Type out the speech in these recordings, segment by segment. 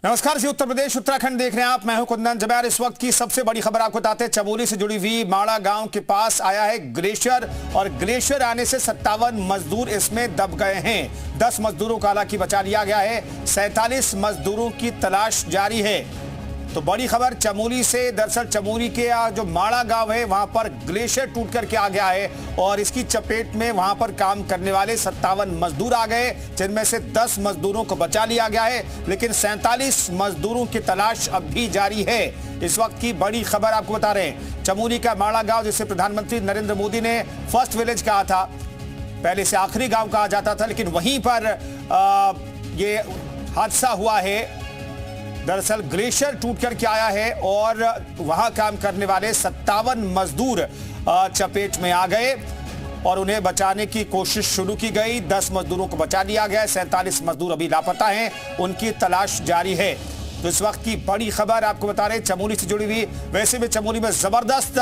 नमस्कार जी, उत्तर प्रदेश उत्तराखंड देख रहे हैं आप। मैं हूं कुंदन जबैर। इस वक्त की सबसे बड़ी खबर आपको बताते हैं। चमोली से जुड़ी हुई माड़ा गांव के पास आया है ग्लेशियर और ग्लेशियर आने से 57 मजदूर इसमें दब गए हैं। 10 मजदूरों को हालांकि बचा लिया गया है। 47 मजदूरों की तलाश जारी है। तो बड़ी खबर चमोली से। दरअसल चमोली के जो माड़ा गांव है वहां पर ग्लेशियर टूट करके आ गया है और इसकी चपेट में वहां पर काम करने वाले 57 मजदूर आ गए, जिनमें से 10 मजदूरों को बचा लिया गया है, लेकिन 47 मजदूरों की तलाश अब भी जारी है। इस वक्त की बड़ी खबर आपको बता रहे हैं। चमोली का माड़ा गांव, जिसे प्रधानमंत्री नरेंद्र मोदी ने फर्स्ट विलेज कहा था, पहले से आखिरी गांव कहा जाता था, लेकिन वहीं पर ये हादसा हुआ है। दरअसल ग्लेशियर टूट करके आया है और वहां काम करने वाले 57 मजदूर चपेट में आ गए और उन्हें बचाने की कोशिश शुरू की गई। 10 मजदूरों को बचा लिया गया। 47 मजदूर अभी लापता हैं, उनकी तलाश जारी है। तो इस वक्त की बड़ी खबर आपको बता रहे हैं चमोली से जुड़ी हुई। वैसे भी चमोली में जबरदस्त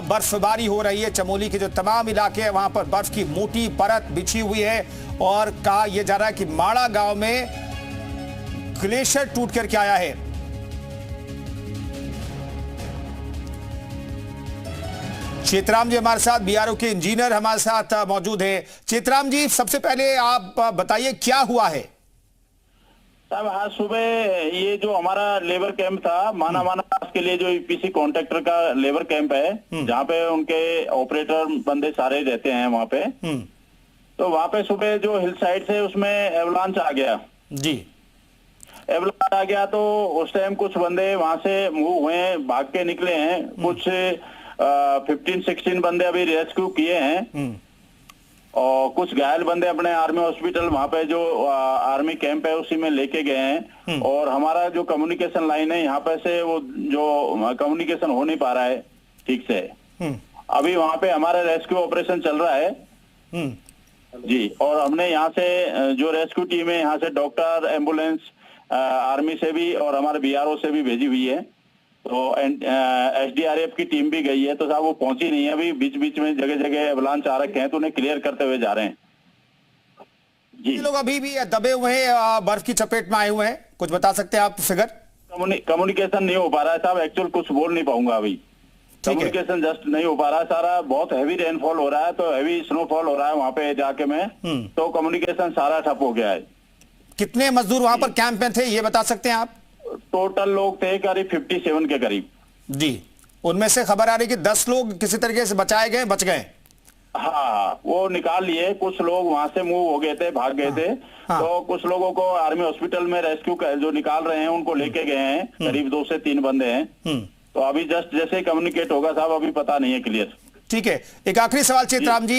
बर्फबारी हो रही है। चमोली के जो तमाम इलाके हैं वहां पर बर्फ की मोटी परत बिछी हुई है और कहा यह जा रहा है कि माड़ा गांव में ग्लेशियर टूट करके आया है। चेतराम जी हमारे साथ, बीआरओ के इंजीनियर हमारे साथ मौजूद हैं। चेतराम जी, सबसे पहले आप बताइए क्या हुआ है। साहब, आज सुबह ये जो हमारा लेबर कैंप था माना के लिए, जो ईपीसी कॉन्ट्रैक्टर का लेबर कैंप है, जहाँ पे उनके ऑपरेटर बंदे सारे रहते हैं वहां पे, तो वहां पे सुबह जो हिल साइड से उसमें एवलांच आ गया जी। एवलांच आ गया तो उस टाइम कुछ बंदे वहां से मूव हुए, भाग के निकले हैं। कुछ 15-16 बंदे अभी रेस्क्यू किए हैं और कुछ घायल बंदे अपने आर्मी हॉस्पिटल वहां पे जो आर्मी कैंप है उसी में लेके गए हैं। और हमारा जो कम्युनिकेशन लाइन है यहाँ पे से वो जो कम्युनिकेशन हो नहीं पा रहा है ठीक से। अभी वहां पे हमारा रेस्क्यू ऑपरेशन चल रहा है जी। और हमने यहाँ से जो रेस्क्यू टीम है, यहाँ से डॉक्टर, एम्बुलेंस आर्मी से भी और हमारे बीआरओ से भी भेजी हुई है। तो एसडीआरएफ की टीम भी गई है। तो साहब वो पहुंची नहीं है अभी, बीच बीच में जगह जगह एवलांच आ रखे हैं तो उन्हें क्लियर करते हुए जा रहे हैं जी। लोग अभी भी दबे हुए हैं, बर्फ की चपेट में आए हुए हैं, कुछ बता सकते हैं आप फिगर? कम्युनिकेशन नहीं हो पा रहा है साहब, एक्चुअल कुछ बोल नहीं पाऊंगा अभी। कम्युनिकेशन जस्ट नहीं हो पा रहा है सारा। बहुत हैवी रेनफॉल हो रहा है, तो हैवी स्नोफॉल हो रहा है वहां पे जाके में, तो कम्युनिकेशन सारा ठप हो गया है। कितने मजदूर वहां पर कैंप में थे ये बता सकते हैं आप? टोटल लोग थे करीब 57 के करीब जी। उनमें से खबर आ रही कि 10 लोग किसी तरीके से बचाए गए, बच गए। हाँ, वो निकाल लिए। कुछ लोग वहां से मूव हो गए थे, भाग गए थे। तो कुछ लोगों को आर्मी हॉस्पिटल में रेस्क्यू जो निकाल रहे हैं उनको लेके गए हैं। करीब 2 से 3 बंदे हैं। तो अभी जस्ट जैसे ही कम्युनिकेट होगा साहब, अभी पता नहीं है क्लियर। ठीक है, एक आखिरी सवाल चेतराम जी,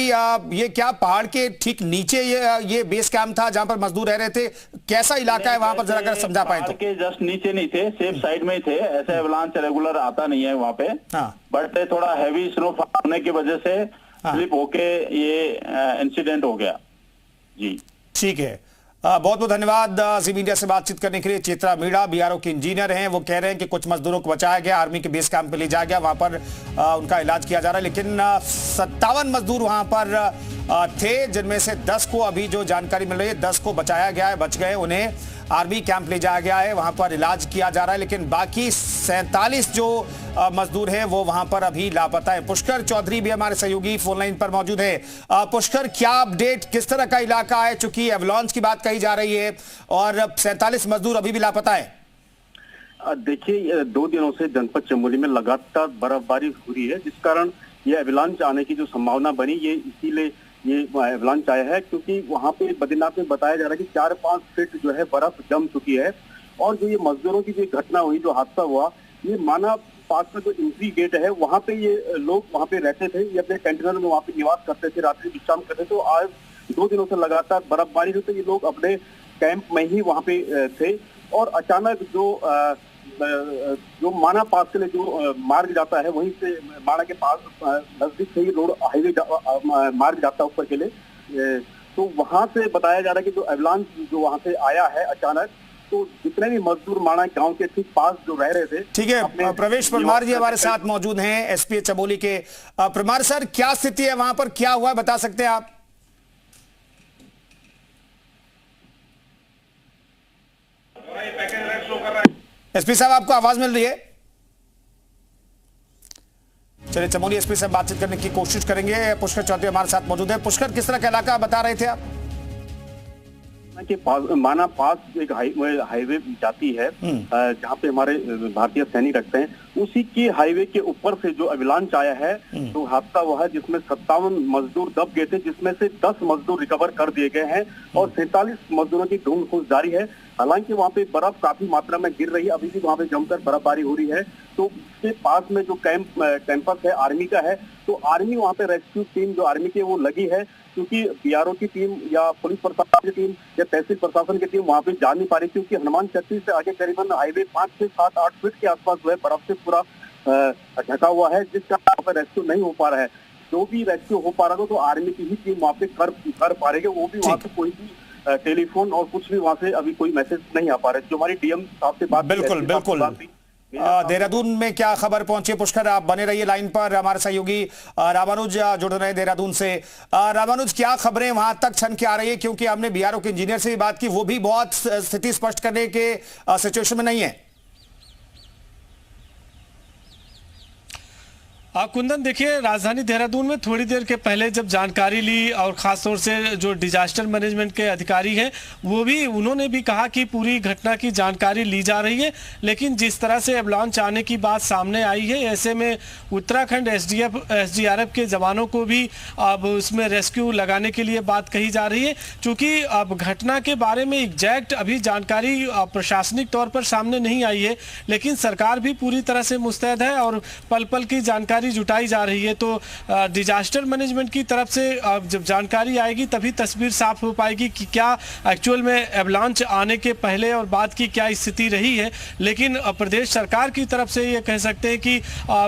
ये क्या पहाड़ के ठीक नीचे ये बेस कैंप था जहां पर मजदूर रह रहे थे? कैसा इलाका है वहां पर, जरा अगर समझा पाए तो? के जस्ट नीचे नहीं थे, सेफ साइड में ही थे। ऐसे एवलांच रेगुलर आता नहीं है वहां पे, बट थोड़ा हैवी स्नोफॉल होने की वजह से स्लिप होके ये इंसिडेंट हो गया जी। ठीक है, बहुत बहुत धन्यवाद जी मीडिया से बातचीत करने के लिए। चेतरा मीणा बीआरओ के इंजीनियर हैं, वो कह रहे हैं कि कुछ मजदूरों को बचाया गया, आर्मी के बेस कैंप पे ले जाया गया, वहां पर उनका इलाज किया जा रहा है, लेकिन 57 मजदूर वहां पर थे, जिनमें से 10 को अभी जो जानकारी मिल रही है 10 को बचाया गया है, बच गए। उन्हें आर्मी कैंप ले जाया गया है, वहां पर इलाज किया जा रहा है, लेकिन बाकी 47 जो मजदूर हैं वो वहां पर अभी लापता है। पुष्कर चौधरी भी हमारे सहयोगी फोन लाइन पर मौजूद है। पुष्कर, क्या अपडेट, किस तरह का इलाका है? चूंकि एवलांच की बात कही जा रही है और 47 मजदूर अभी भी लापता है। देखिए, 2 दिनों से जनपद चमोली में लगातार बर्फबारी हो रही है, जिस कारण ये एवलांच आने की जो संभावना बनी, ये इसीलिए ये एवलांच आया है, क्योंकि वहां पे बद्रीनाथ में बताया जा रहा है कि 4-5 फीट जो है बर्फ जम चुकी है। और जो ये मजदूरों की जो घटना हुई, जो हादसा हुआ, ये माना पास में जो एंट्री गेट है वहां पे ये लोग वहां पे रहते थे, ये अपने कंटेनर में वहां पे निवास करते थे, रात्रि विश्राम करते थे। तो आज 2 दिनों से लगातार बर्फबारी हुई, तो ये लोग अपने कैंप में ही वहां पे थे। और अचानक जो माना पास के लिए जो मार्ग जाता है, वहीं से माना के पास नजदीक से ही रोड हाईवे मार्ग जाता है ऊपर के लिए, तो वहां से बताया जा रहा है कि जो एवलांच जो वहां से आया है अचानक, तो जितने भी मजदूर माना गांव के ठीक पास जो रह रहे थे। ठीक है, प्रवेश परमार जी हमारे साथ मौजूद हैं, एसपी चमोली के। परमार सर, क्या स्थिति है वहां पर, क्या हुआ बता सकते हैं आप? पैकेज एसपी साहब आपको आवाज मिल रही है? चलिए चमोली एसपी से बातचीत करने की कोशिश करेंगे। पुष्कर चौधरी हमारे साथ मौजूद है। पुष्कर, किस तरह का इलाका बता रहे थे आप? के पास माना पास एक हाईवे जाती है जहाँ पे हमारे भारतीय सैनिक रखते हैं, उसी के हाईवे के ऊपर से जो अविलांच आया है तो हादसा हुआ है जिसमें 57 मजदूर दब गए थे, जिसमें से 10 मजदूर रिकवर कर दिए गए हैं और 47 मजदूरों की ढूंढ जारी है। हालांकि वहाँ पे बर्फ काफी मात्रा में गिर रही है, अभी भी वहाँ पे जमकर बर्फबारी हो रही है। तो उसके पास में जो कैंपस है आर्मी का है, तो आर्मी वहाँ पे रेस्क्यू टीम जो आर्मी की वो लगी है, क्योंकि बीआरओ की टीम या पुलिस प्रशासन की टीम या तहसील प्रशासन की टीम वहाँ पे जा नहीं पा रही, क्योंकि हनुमान चक्री से आगे करीबन हाईवे 5 से 7-8 फीट के आसपास जो है बर्फ से पूरा ढका हुआ है, जिसका वहाँ पे रेस्क्यू नहीं हो पा रहा है। जो भी रेस्क्यू हो पा रहा था तो आर्मी की ही टीम वहाँ पे कर पा रही है, वो भी वहाँ पे कोई भी टेलीफोन और कुछ भी वहाँ से अभी कोई मैसेज नहीं आ पा रहा है। जो हमारी डीएम साहब से बात, बिल्कुल देहरादून में क्या खबर पहुंची? पुष्कर, आप बने रहिए लाइन पर। हमारे सहयोगी रामानुज जुड़ रहे हैं देहरादून से। रामानुज, क्या खबरें वहां तक छन के आ रही है? क्योंकि हमने बीआरओ के इंजीनियर से भी बात की, वो भी बहुत स्थिति स्पष्ट करने के सिचुएशन में नहीं है। कुंदन, देखिए, राजधानी देहरादून में थोड़ी देर के पहले जब जानकारी ली और खासतौर से जो डिजास्टर मैनेजमेंट के अधिकारी हैं उन्होंने भी कहा कि पूरी घटना की जानकारी ली जा रही है, लेकिन जिस तरह से एवलांच आने की बात सामने आई है, ऐसे में उत्तराखंड एसडीआरएफ के जवानों को भी अब उसमें रेस्क्यू लगाने के लिए बात कही जा रही है। चूँकि अब घटना के बारे में एग्जैक्ट अभी जानकारी प्रशासनिक तौर पर सामने नहीं आई है, लेकिन सरकार भी पूरी तरह से मुस्तैद है और पल पल की जानकारी जुटाई जा रही है। तो डिजास्टर मैनेजमेंट की तरफ से जब जानकारी आएगी तभी तस्वीर साफ हो पाएगी कि क्या एक्चुअल में एवलांच आने के पहले और बाद की क्या स्थिति रही है। लेकिन प्रदेश सरकार की तरफ से ये कह सकते हैं कि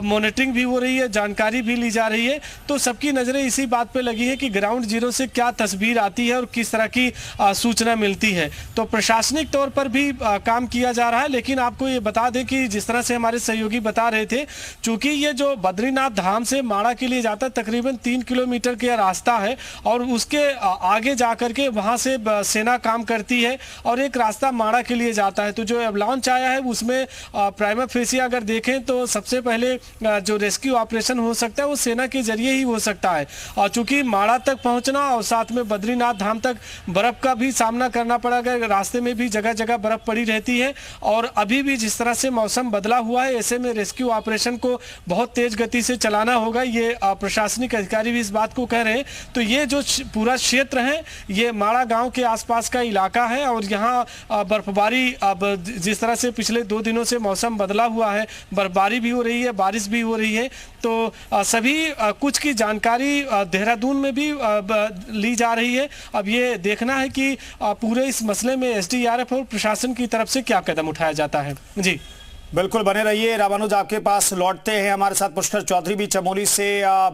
मॉनिटरिंग भी हो रही है, जानकारी भी ली जा रही है। तो सबकी नजरें इसी बात पे लगी है कि ग्राउंड जीरो से क्या तस्वीर आती है और किस तरह की सूचना मिलती है। तो प्रशासनिक तौर पर भी काम किया जा रहा है। लेकिन आपको ये बता दें कि जिस तरह से हमारे सहयोगी बता रहे थे, चूंकि ये जो बद्रीनाथ धाम से माड़ा के लिए जाता है तकरीबन 3 किलोमीटर का रास्ता है और उसके आगे जाकर के वहां से सेना काम करती है और एक रास्ता माड़ा के लिए जाता है। तो जो एवलांच आया है उसमें प्राइमा फेसी अगर देखें तो सबसे पहले जो रेस्क्यू ऑपरेशन हो सकता है वो सेना के जरिए ही हो सकता है। और चूंकि माड़ा तक पहुंचना और साथ में बद्रीनाथ धाम तक बर्फ का भी सामना करना पड़ेगा, रास्ते में भी जगह जगह बर्फ पड़ी रहती है और अभी भी जिस तरह से मौसम बदला हुआ है, ऐसे में रेस्क्यू ऑपरेशन को बहुत तेज गति से चलाना होगा। ये प्रशासनिक अधिकारी भी इस बात को कह रहे हैं। तो ये जो पूरा क्षेत्र है ये माड़ा गांव के आसपास का इलाका है और यहाँ बर्फबारी अब जिस तरह से पिछले 2 दिनों से मौसम बदला हुआ है, बर्फबारी भी हो रही है, बारिश भी हो रही है। तो सभी कुछ की जानकारी देहरादून में भी ली जा रही है। अब ये देखना है कि पूरे इस मसले में एसडीआरएफ और प्रशासन की तरफ से क्या कदम उठाया जाता है। जी बिल्कुल बने रहिए। रामानुज आपके पास लौटते हैं। हमारे साथ पुष्कर चौधरी भी चमोली से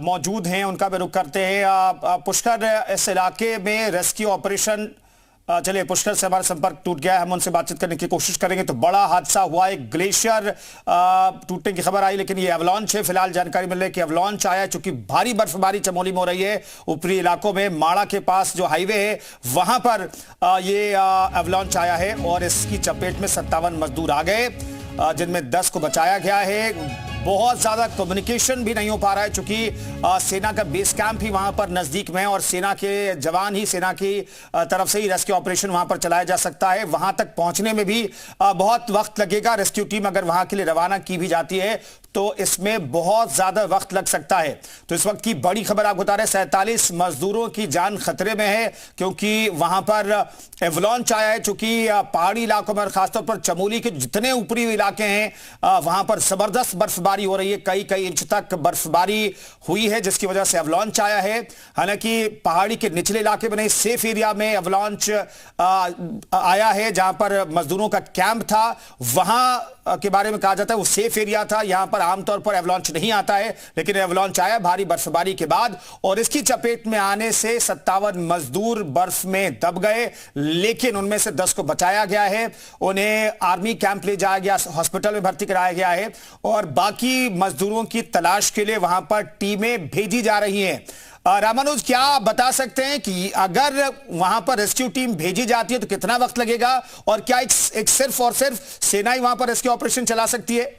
मौजूद हैं, उनका भी रुख करते हैं। पुष्कर, इस इलाके में रेस्क्यू ऑपरेशन, चलिए पुष्कर से हमारा संपर्क टूट गया है, हम उनसे बातचीत करने की कोशिश करेंगे। तो बड़ा हादसा हुआ, एक ग्लेशियर टूटने की खबर आई, लेकिन ये एवलांच है। फिलहाल जानकारी मिल रही है कि एवलांच आया है, चूंकि भारी बर्फबारी चमोली में हो रही है। ऊपरी इलाकों में माड़ा के पास जो हाईवे है वहां पर ये एवलांच आया है और इसकी चपेट में 57 मजदूर आ गए, जिनमें 10 को बचाया गया है। बहुत ज्यादा कम्युनिकेशन भी नहीं हो पा रहा है, चूंकि सेना का बेस कैंप ही वहां पर नजदीक में है और सेना के जवान ही सेना की तरफ से ही रेस्क्यू ऑपरेशन वहां पर चलाया जा सकता है। वहां तक पहुंचने में भी बहुत वक्त लगेगा। रेस्क्यू टीम अगर वहां के लिए रवाना की भी जाती है तो इसमें बहुत ज्यादा वक्त लग सकता है। तो इस वक्त की बड़ी खबर आप बता रहे हैं, 47 मजदूरों की जान खतरे में है, क्योंकि वहां पर एवलांच आया है। चूंकि पहाड़ी इलाकों में, खासतौर पर चमोली के जितने ऊपरी इलाके हैं वहां पर जबरदस्त बर्फबारी हो रही है, कई इंच तक बर्फबारी हुई है, जिसकी वजह से एवलांच आया है। हालांकि पहाड़ी के निचले इलाके में नहीं, सेफ एरिया में एवलांच आया है, जहां पर मजदूरों का कैंप था। वहां के बारे में कहा जाता है वो सेफ एरिया था। यहां पर आमतौर पर एवलांच नहीं आता है, लेकिन एवलांच आया भारी बर्फबारी के बाद और इसकी चपेट में आने से 57 मजदूर बर्फ में दब गए, लेकिन उनमें से 10 को बचाया गया है। उन्हें आर्मी कैंप ले जाया गया, हॉस्पिटल में भर्ती कराया गया है और बाकी मजदूरों की तलाश के लिए वहां पर टीमें भेजी जा रही हैं। रामानुज, क्या आप बता सकते हैं कि अगर वहां पर रेस्क्यू टीम भेजी जाती है तो कितना वक्त लगेगा, और क्या एक सिर्फ और सिर्फ सेना ही वहां पर रेस्क्यू ऑपरेशन चला सकती है?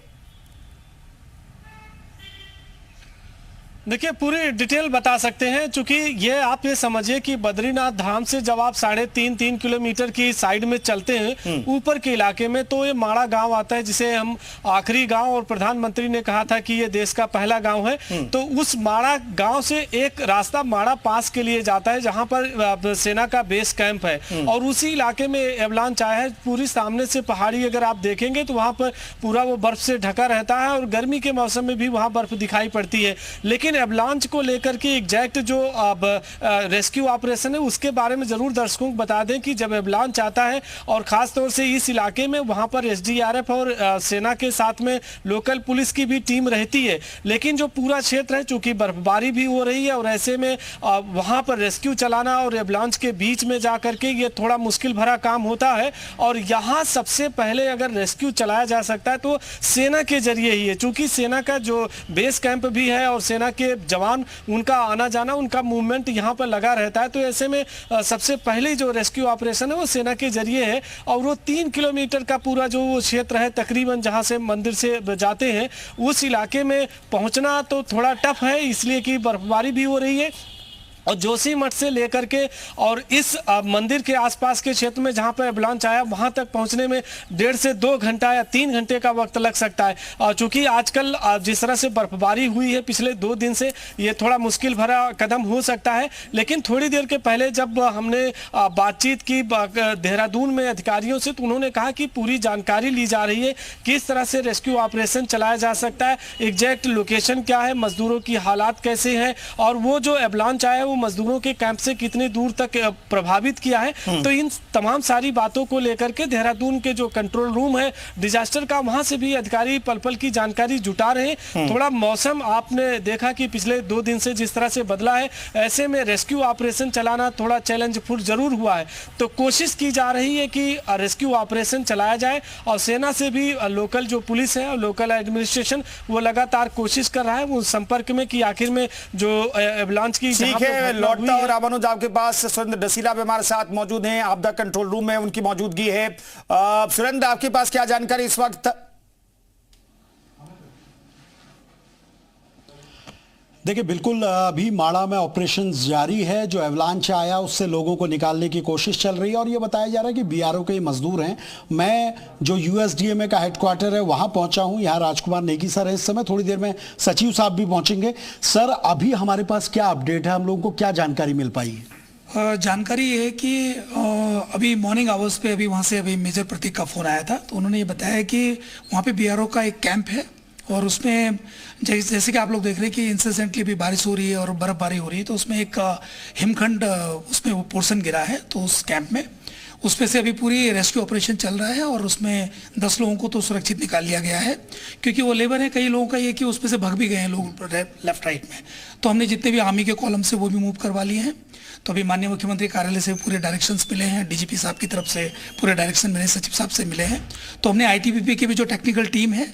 देखिए, पूरी डिटेल बता सकते हैं, क्योंकि ये आप ये समझिए कि बद्रीनाथ धाम से जब आप 3.5 किलोमीटर की साइड में चलते हैं ऊपर के इलाके में, तो ये माड़ा गांव आता है, जिसे हम आखिरी गांव, और प्रधानमंत्री ने कहा था कि ये देश का पहला गांव है। तो उस माड़ा गांव से एक रास्ता माड़ा पास के लिए जाता है, जहां पर सेना का बेस कैंप है, और उसी इलाके में एवलांच आया है। पूरी सामने से पहाड़ी अगर आप देखेंगे तो वहां पर पूरा वो बर्फ से ढका रहता है, और गर्मी के मौसम में भी वहां बर्फ दिखाई पड़ती है। लेकिन एवलांच को लेकर के एग्जैक्ट जो अब रेस्क्यू ऑपरेशन है उसके बारे में जरूर दर्शकों को बता दें कि जब एवलांच आता है, और खास तौर से इस इलाके में, वहां पर एसडीआरएफ और सेना के साथ में लोकल पुलिस की भी टीम रहती है। लेकिन जो पूरा क्षेत्र है, चूंकि बर्फबारी भी हो रही है, और ऐसे में वहां पर रेस्क्यू चलाना और एवलांच के बीच में जाकर के ये थोड़ा मुश्किल भरा काम होता है। और यहाँ सबसे पहले अगर रेस्क्यू चलाया जा सकता है तो सेना के जरिए ही है, चूंकि सेना का जो बेस कैंप भी है और सेना के जवान, उनका आना जाना, उनका मूवमेंट यहाँ पर लगा रहता है। तो ऐसे में सबसे पहले जो रेस्क्यू ऑपरेशन है वो सेना के जरिए है, और वो 3 किलोमीटर का पूरा जो क्षेत्र है तकरीबन, जहाँ से मंदिर से जाते हैं, उस इलाके में पहुँचना तो थोड़ा टफ है, इसलिए कि बर्फबारी भी हो रही है। और जोशीमठ से लेकर के और इस मंदिर के आसपास के क्षेत्र में जहां पर एवलांच आया, वहां तक पहुंचने में 1.5 से 2 घंटा या 3 घंटे का वक्त लग सकता है। चूंकि आजकल जिस तरह से बर्फबारी हुई है पिछले 2 दिन से, ये थोड़ा मुश्किल भरा कदम हो सकता है। लेकिन थोड़ी देर के पहले जब हमने बातचीत की देहरादून में अधिकारियों से, तो उन्होंने कहा कि पूरी जानकारी ली जा रही है किस तरह से रेस्क्यू ऑपरेशन चलाया जा सकता है, एग्जैक्ट लोकेशन क्या है, मजदूरों की हालात कैसे हैं, और वो जो एवलांच आया वो मजदूरों के कैंप से कितनी दूर तक प्रभावित किया है। तो इन तमाम सारी बातों को लेकर के देहरादून के जो कंट्रोल रूम है डिजास्टर का, वहां से भी अधिकारी पल पल की जानकारी जुटा रहे हैं। थोड़ा मौसम आपने देखा कि पिछले 2 दिन से जिस तरह से बदला है, ऐसे में रेस्क्यू ऑपरेशन चलाना थोड़ा चैलेंजफुल जरूर हुआ है। तो कोशिश की जा रही है कि रेस्क्यू ऑपरेशन चलाया जाए, और सेना से भी लोकल जो पुलिस है और लोकल एडमिनिस्ट्रेशन, वो लगातार कोशिश कर रहा है वो संपर्क में कि आखिर में जो एवलांच की लौटता और रामानुज आपके पास सुरेंद्र डसीला भी हमारे साथ मौजूद हैं, आपदा कंट्रोल रूम में उनकी मौजूदगी है। सुरेंद्र, आपके पास क्या जानकारी इस वक्त? देखिए, बिल्कुल अभी माड़ा में ऑपरेशन जारी है। जो एवलांच आया उससे लोगों को निकालने की कोशिश चल रही है, और ये बताया जा रहा है कि बीआरओ के मजदूर हैं। मैं जो यूएसडीएमए का हेडक्वार्टर है वहां पहुंचा हूं, यहाँ राजकुमार नेगी सर है इस समय, थोड़ी देर में सचिव साहब भी पहुंचेंगे। सर, अभी हमारे पास क्या अपडेट है, हम लोगों को क्या जानकारी मिल पाई है? जानकारी ये है कि अभी मॉर्निंग आवर्स पे अभी वहाँ से अभी मेजर प्रतीक का फ़ोन आया था, तो उन्होंने ये बताया कि वहाँ पे बीआरओ का एक कैंप है, और उसमें जैसे कि आप लोग देख रहे हैं कि इंसिडेंटली भी बारिश हो रही है और बर्फबारी हो रही है, तो उसमें एक हिमखंड उसमें वो पोर्शन गिरा है, तो उस कैंप में उस पे से अभी पूरी रेस्क्यू ऑपरेशन चल रहा है, और उसमें 10 लोगों को तो सुरक्षित निकाल लिया गया है, क्योंकि वो लेबर है। कई लोगों का ये कि उस पे से भाग भी गए हैं लोग लेफ्ट राइट में, तो हमने जितने भी आर्मी के कॉलम से वो भी मूव करवा लिए हैं। तो अभी माननीय मुख्यमंत्री कार्यालय से पूरे डायरेक्शंस मिले हैं, डीजीपी साहब की तरफ से पूरे डायरेक्शन मिले, सचिव साहब से मिले हैं। तो हमने आईटीबीपी की भी जो टेक्निकल टीम है,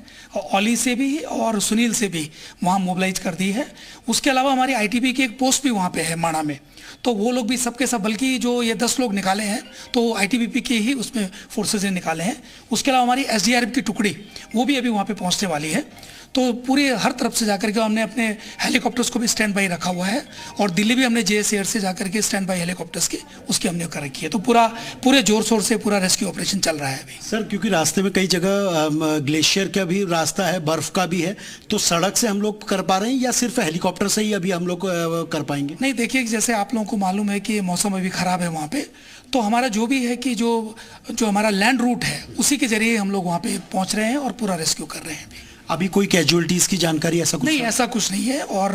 ओली से भी और सुनील से भी वहाँ मोबिलाइज कर दी है। उसके अलावा हमारी आईटीबी की एक पोस्ट भी वहाँ पे है माड़ा में, तो वो लोग भी सबके सब, बल्कि जो ये 10 लोग निकाले हैं तो आईटीबीपी के ही उसमें फोर्सेज ने निकाले हैं। उसके अलावा हमारी एसडीआरएफ की टुकड़ी वो भी अभी वहाँ पे पहुँचने वाली है। तो पूरी हर तरफ से जाकर के हमने अपने हेलीकॉप्टर्स को भी स्टैंड बाई रखा हुआ है, और दिल्ली भी हमने जेएस एयर से जाकर के स्टैंड बाई हेलीकॉप्टर्स की उसकी हमने कर रखी है। तो पूरे जोर शोर से पूरा रेस्क्यू ऑपरेशन चल रहा है अभी। सर, क्योंकि रास्ते में कई जगह ग्लेशियर का भी रास्ता है, बर्फ का भी है, तो सड़क से हम लोग कर पा रहे हैं या सिर्फ हेलीकॉप्टर से ही अभी हम लोग कर पाएंगे? नहीं, देखिए, जैसे आप लोगों को मालूम है कि मौसम अभी खराब है वहाँ पे, तो हमारा जो भी है कि जो हमारा लैंड रूट है उसी के जरिए हम लोग वहाँ पे पहुँच रहे हैं और पूरा रेस्क्यू कर रहे हैं। अभी कोई कैजुअलिटीज की जानकारी ऐसा कुछ नहीं? ऐसा कुछ नहीं है, और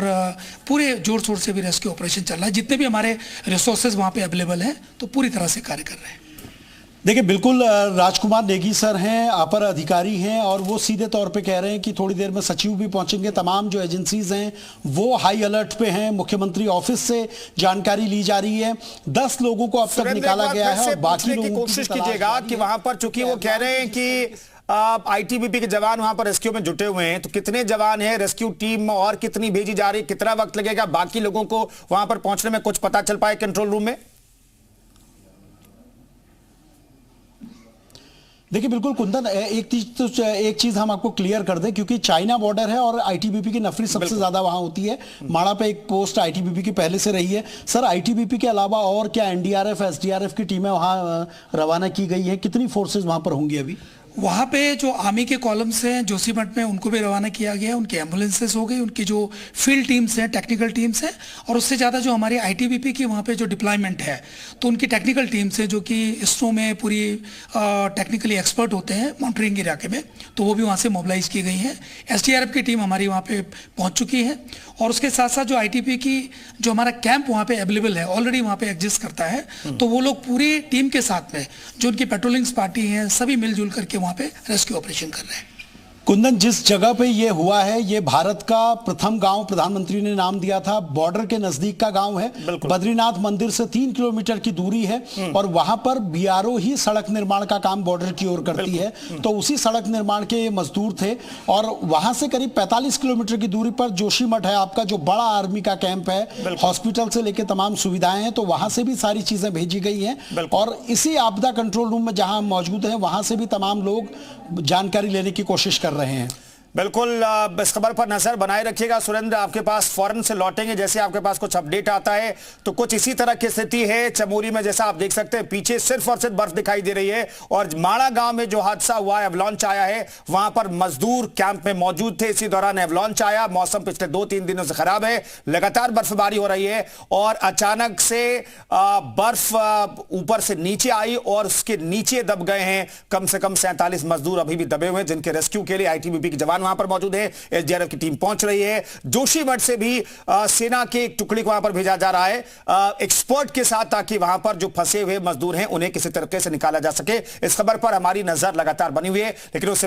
पूरे जोर शोर से भी रेस्क्यू ऑपरेशन चल रहा है। जितने भी हमारे रिसोर्सेज वहाँ पे अवेलेबल हैं, तो पूरी तरह से कार्य कर रहे हैं। देखिए, बिल्कुल राजकुमार नेगी सर हैं, अपर अधिकारी हैं, और वो सीधे तौर पे कह रहे हैं कि थोड़ी देर में सचिव भी पहुंचेंगे। तमाम जो एजेंसीज हैं वो हाई अलर्ट पे हैं। मुख्यमंत्री ऑफिस से जानकारी ली जा रही है, 10 लोगों को अब तक निकाला गया है, और बाकी लोगों की कोशिश कीजिएगा कि वहां पर, चूंकि वो कह रहे हैं कि आईटीबीपी के जवान वहां पर रेस्क्यू में जुटे हुए हैं, तो कितने जवान हैं, रेस्क्यू टीम और कितनी भेजी जा रही, कितना वक्त लगेगा, बाकी लोगों को वहां पर पहुंचने में कुछ पता चल पाए कंट्रोल रूम में? देखिए बिल्कुल कुंदन, एक चीज हम आपको क्लियर कर दें, क्योंकि चाइना बॉर्डर है और आईटीबीपी की नफरी सबसे ज्यादा वहां होती है। माड़ा पे एक पोस्ट आईटीबीपी की पहले से रही है। सर, आईटीबीपी के अलावा और क्या एनडीआरएफ, एसडीआरएफ की टीमें वहां रवाना की गई है? कितनी फोर्सेज वहां पर होंगी अभी? वहाँ पे जो आर्मी के कॉलम्स हैं जोशीमठ में, उनको भी रवाना किया गया है। उनकी एम्बुलेंसेस हो गई, उनकी जो फील्ड टीम्स हैं, टेक्निकल टीम्स हैं, और उससे ज़्यादा जो हमारी आईटीबीपी की वहाँ पे जो डिप्लॉयमेंट है, तो उनकी टेक्निकल टीम्स हैं जो कि इसरो में पूरी टेक्निकली एक्सपर्ट होते हैं मॉनिटरिंग इलाके में, तो वो भी वहाँ से मोबिलाइज की गई हैं। एसडीआरएफ की टीम हमारी वहाँ पे पहुँच चुकी है, और उसके साथ साथ जो आईटीबी की जो हमारा कैंप वहाँ पे अवेलेबल है, ऑलरेडी वहाँ पे एग्जिस्ट करता है, तो वो लोग पूरी टीम के साथ में जो उनकी पेट्रोलिंग्स पार्टी हैं, सभी मिलजुल करके वहाँ पे रेस्क्यू ऑपरेशन कर रहे हैं। कुंदन, जिस जगह पे ये हुआ है, ये भारत का प्रथम गांव प्रधानमंत्री ने नाम दिया था, बॉर्डर के नजदीक का गांव है, बद्रीनाथ मंदिर से 3 किलोमीटर की दूरी है, और वहां पर बीआरओ ही सड़क निर्माण का काम बॉर्डर की ओर करती है। तो उसी सड़क निर्माण के ये मजदूर थे, और वहां से करीब 45 किलोमीटर की दूरी पर जोशीमठ है आपका, जो बड़ा आर्मी का कैंप है, हॉस्पिटल से लेकर तमाम सुविधाएं हैं, तो वहां से भी सारी चीजें भेजी गई हैं। और इसी आपदा कंट्रोल रूम में जहां हम मौजूद हैं, वहां से भी तमाम लोग जानकारी लेने की कोशिश कर रहे हैं। बिल्कुल, इस खबर पर नजर बनाए रखिएगा। सुरेंद्र, आपके पास फौरन से लौटेंगे जैसे आपके पास कुछ अपडेट आता है। तो कुछ इसी तरह की स्थिति है चमोली में, जैसा आप देख सकते हैं पीछे सिर्फ और सिर्फ बर्फ दिखाई दे रही है, और माड़ा गांव में जो हादसा हुआ है, एवलांच आया है, वहां पर मजदूर कैंप में मौजूद थे, इसी दौरान एवलांच आया। मौसम पिछले 2-3 दिनों से खराब है, लगातार बर्फबारी हो रही है, और अचानक से बर्फ ऊपर से नीचे आई और उसके नीचे दब गए हैं कम से कम 47 मजदूर अभी भी दबे हुए हैं, जिनके रेस्क्यू के लिए आईटीबीपी के जवान वहां पर मौजूद है, एसडीआरएफ की टीम पहुंच रही है। जोशीमठ से भी सेना के एक टुकड़ी को वहां पर भेजा जा रहा है एक्सपर्ट के साथ, ताकि वहां पर जो फंसे हुए मजदूर हैं उन्हें किसी तरीके से निकाला जा सके। इस खबर पर हमारी नजर लगातार बनी हुई है, लेकिन उससे